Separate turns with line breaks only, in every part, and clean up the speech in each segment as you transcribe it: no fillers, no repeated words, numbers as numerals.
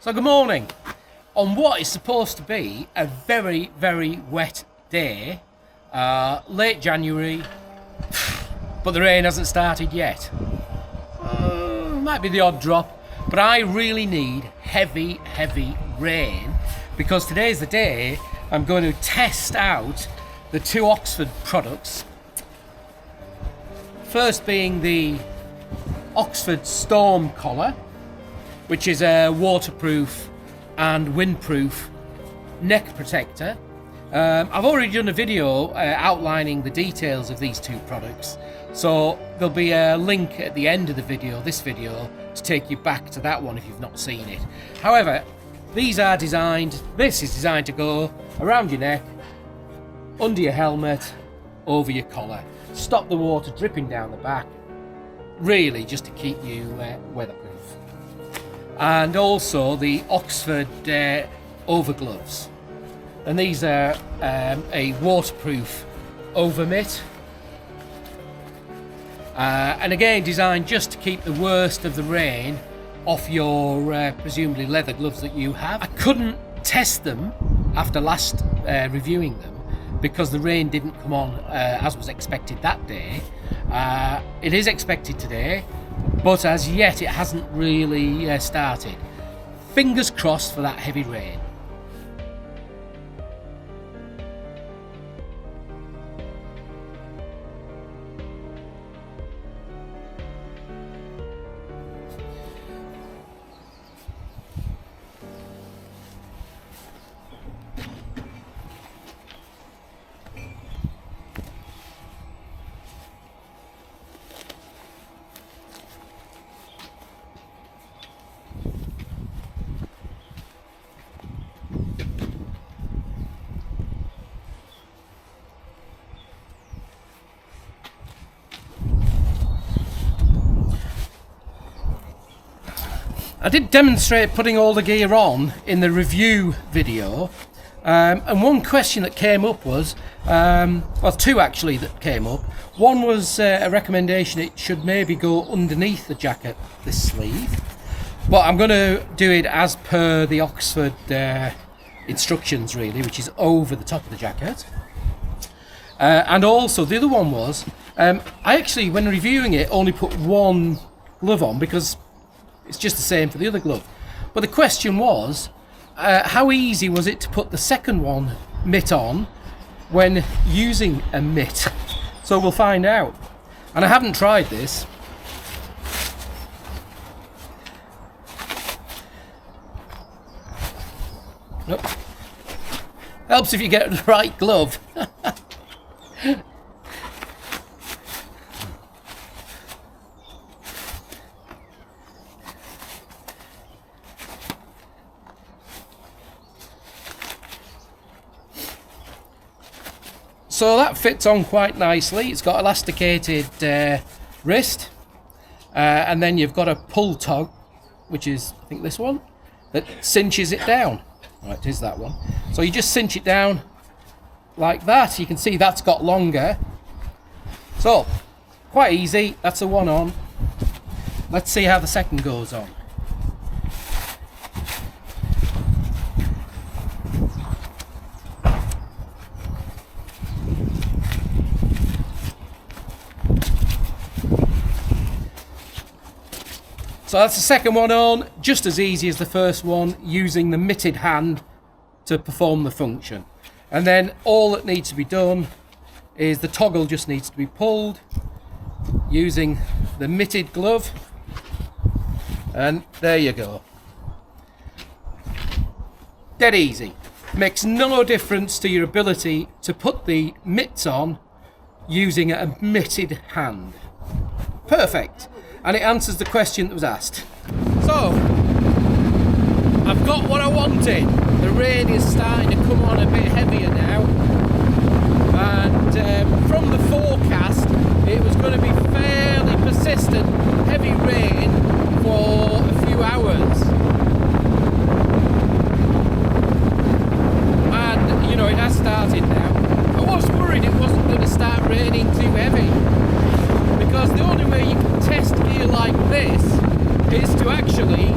So good morning. On what is supposed to be a very, very wet day, late January, but the rain hasn't started yet. Might be the odd drop, but I really need heavy, heavy rain because today's the day I'm going to test out the two Oxford products. First being the Oxford Storm Collar, which is a waterproof and windproof neck protector. I've already done a video outlining the details of these two products, so there'll be a link at the end of the video, this video, to take you back to that one if you've not seen it. However, this is designed to go around your neck, under your helmet, over your collar. Stop the water dripping down the back, really just to keep you weatherproof. And also the Oxford over gloves, and these are a waterproof over mitt, and again designed just to keep the worst of the rain off your presumably leather gloves that you have. I couldn't test them after last reviewing them because the rain didn't come on as was expected that day. It is expected today, but as yet it hasn't really started. Fingers crossed for that heavy rain. I did demonstrate putting all the gear on in the review video, and one question that came up was, well, two actually that came up. One was a recommendation it should maybe go underneath the jacket, this sleeve, but I'm going to do it as per the Oxford instructions really, which is over the top of the jacket. And also the other one was, I actually, when reviewing it, only put one glove on because it's just the same for the other glove. But the question was, how easy was it to put the second one mitt on when using a mitt? So we'll find out. And I haven't tried this. Nope. Helps if you get the right glove. So that fits on quite nicely. It's got elasticated wrist, and then you've got a pull tab, which is, I think, this one, that cinches it down. Right, it is that one. So you just cinch it down like that. You can see that's got longer. So, quite easy. That's the one on. Let's see how the second goes on. So that's the second one on, just as easy as the first one, using the mitted hand to perform the function. And then all that needs to be done is the toggle just needs to be pulled using the mitted glove, and there you go. Dead easy. Makes no difference to your ability to put the mitts on using a mitted hand. Perfect. And it answers the question that was asked. So, I've got what I wanted. The rain is starting to come on a bit heavier now. And from the forecast, it was going to be fairly persistent, heavy rain for a few hours. And, you know, it has started now. I was worried it wasn't going to start raining too heavy, because the only way you can test gear like this is to actually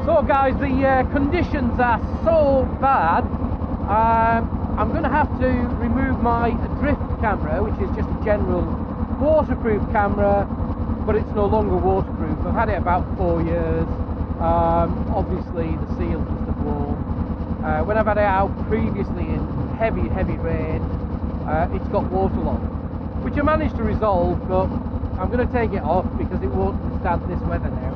So guys, the conditions are so bad. I'm going to have to remove my drift camera, which is just a general waterproof camera, but it's no longer waterproof. I've had it about 4 years. Obviously the seals must have worn. When I've had it out previously in heavy rain, it's got waterlogged, which I managed to resolve, but I'm going to take it off because it won't withstand this weather now.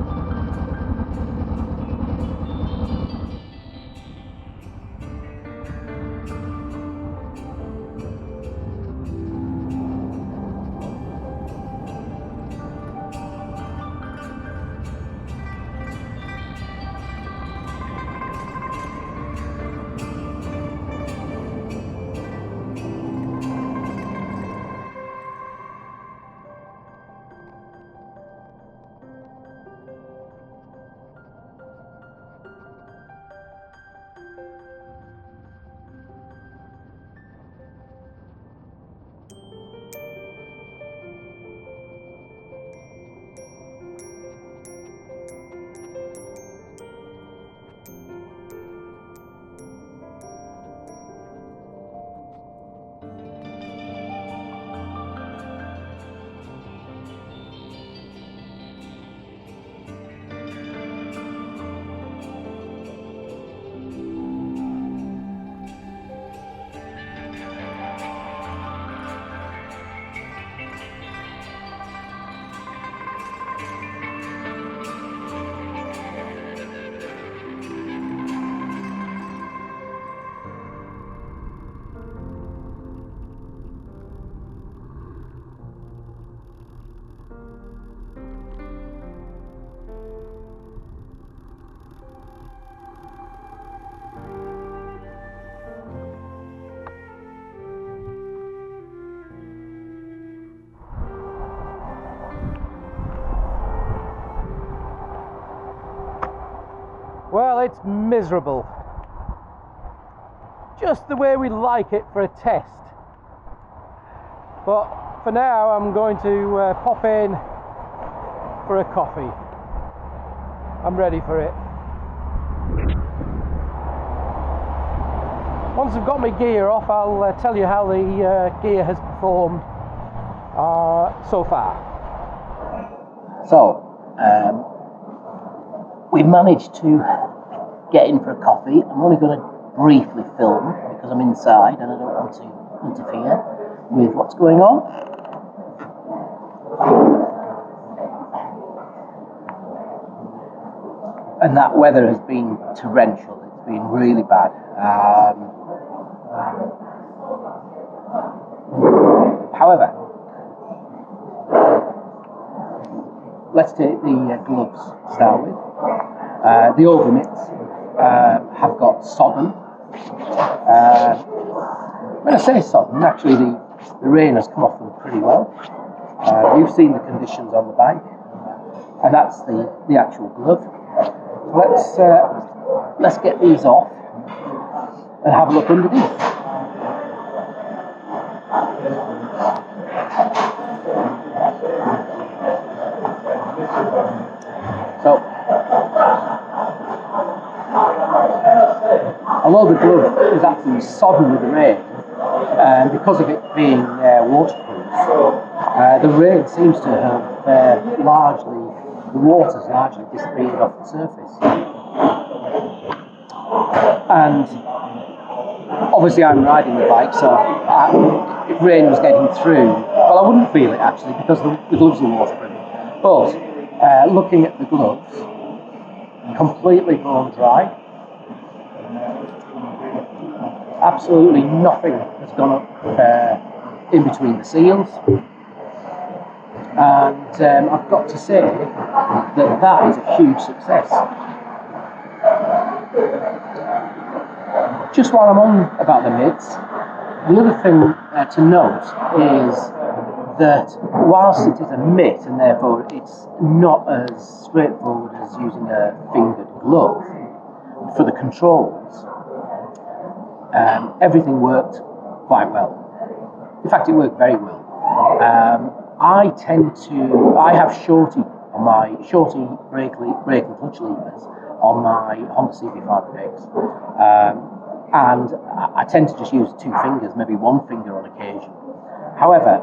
Well, it's miserable. Just the way we like it for a test. But for now, I'm going to pop in for a coffee. I'm ready for it. Once I've got my gear off, I'll tell you how the gear has performed so far.
So, we've managed to get in for a coffee. I'm only going to briefly film because I'm inside and I don't want to interfere with what's going on. And that weather has been torrential. It's been really bad. However, let's take the gloves to start with. The overmitts have got sodden. When I say sodden, actually the rain has come off them pretty well. You've seen the conditions on the bike, and that's the actual glove. Let's get these off and have a look underneath. So, although the glove is absolutely sodden with the rain, and because of it being waterproof, the rain seems to have the water's largely disappeared off the surface. And obviously I'm riding the bike, so if rain was getting through, well, I wouldn't feel it actually because the gloves are waterproof. But looking at the gloves, completely bone dry. Absolutely nothing has gone up in between the seals. And I've got to say that is a huge success. Just while I'm on about the mitts, the other thing to note is that whilst it is a mitt and therefore it's not as straightforward as using a fingered glove for the controls, everything worked quite well. In fact, it worked very well. I have shorty on my shorty brake and clutch levers on my Honda CB500X, and I tend to just use 2 fingers, maybe 1 finger on occasion. However,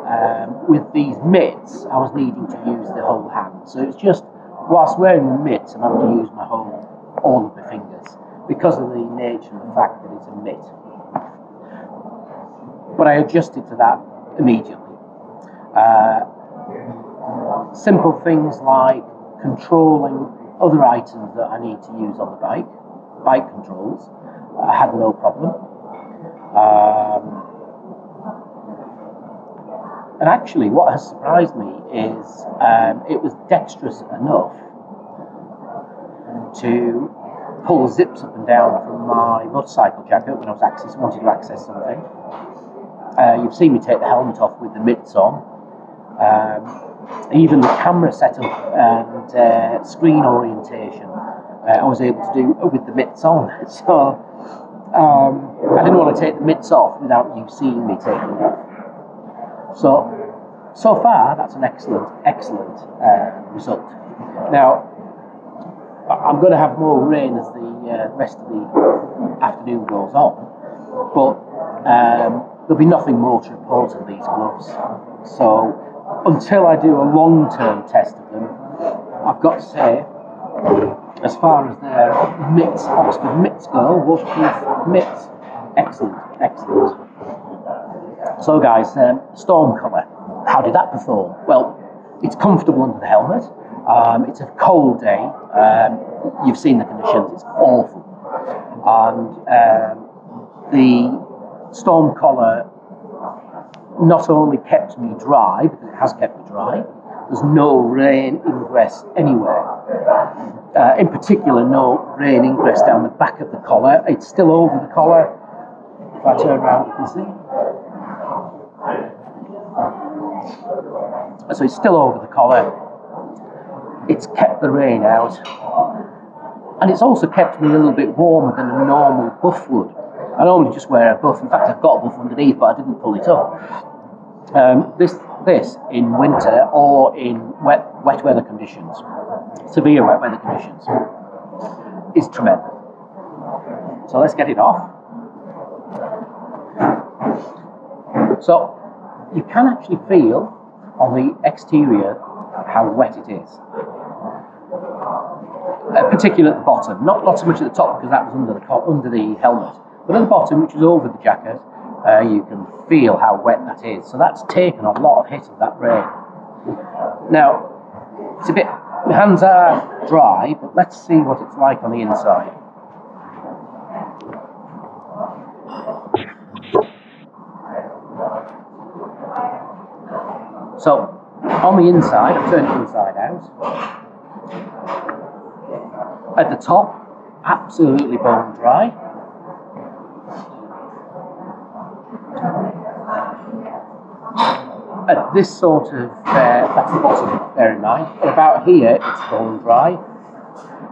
with these mitts, I was needing to use the whole hand, so it's just whilst wearing the mitts, I'm having to use all of my fingers because of the nature and the fact that it's a mitt. But I adjusted to that immediately. Simple things like controlling other items that I need to use on the bike controls, I had no problem. And actually, what has surprised me is it was dexterous enough to pull zips up and down from my motorcycle jacket when I was wanting to access something. You've seen me take the helmet off with the mitts on. Even the camera setup and screen orientation, I was able to do with the mitts on. So I didn't want to take the mitts off without you seeing me take them off. So far, that's an excellent result. Now, I'm going to have more rain as the rest of the afternoon goes on, but there'll be nothing more to report on these gloves. So until I do a long-term test of them, I've got to say, as far as their mitts, Oxford mitts go, waterproof mitts, excellent. So guys, storm colour, how did that perform? Well, it's comfortable under the helmet. It's a cold day. You've seen the conditions, it's awful. And the storm collar not only kept me dry, because it has kept me dry, there's no rain ingress anywhere. In particular, no rain ingress down the back of the collar. It's still over the collar. If I turn around, you can see. So it's still over the collar. It's kept the rain out. And it's also kept me a little bit warmer than a normal buff would. I normally just wear a buff. In fact, I've got a buff underneath, but I didn't pull it up. This in winter or in wet weather conditions, severe wet weather conditions, is tremendous. So let's get it off. So you can actually feel on the exterior how wet it is. Particularly at the bottom, not so much at the top because that was under the helmet, but at the bottom, which is over the jacket, you can feel how wet that is. So that's taken a lot of hit of that rain. Now, it's a bit, my hands are dry, but let's see what it's like on the inside. So, on the inside, I've turned it inside out. At the top, absolutely bone dry. At this sort of, that's the bottom, bear in mind. At about here, it's bone dry.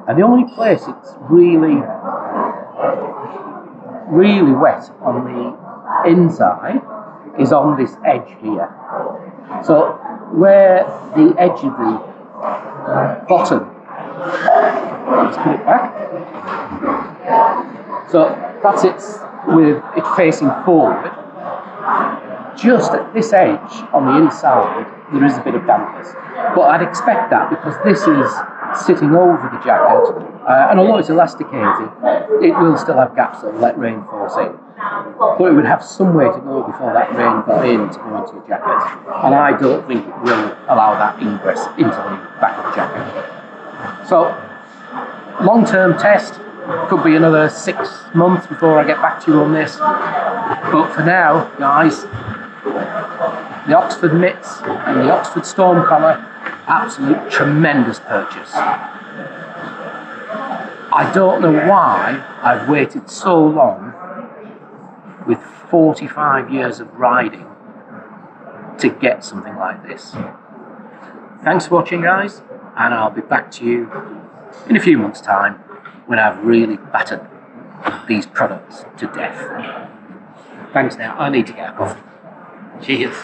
And the only place it's really wet on the inside is on this edge here. So where the edge of the bottom, let's put it back. So that's it with it facing forward. Just at this edge on the inside, there is a bit of dampness. But I'd expect that because this is sitting over the jacket, and although it's elasticated, it will still have gaps that will let rain force in. But it would have some way to go before that rain got in to go into your jacket. And I don't think it will allow that ingress into the back of the jacket. So, long-term test, could be another 6 months before I get back to you on this. But for now, guys, the Oxford mitts and the Oxford storm collar, absolute tremendous purchase. I don't know why I've waited so long with 45 years of riding to get something like this. Thanks for watching, guys, and I'll be back to you in a few months' time when I've really battered these products to death. Thanks now, I need to get a coffee. Cheers.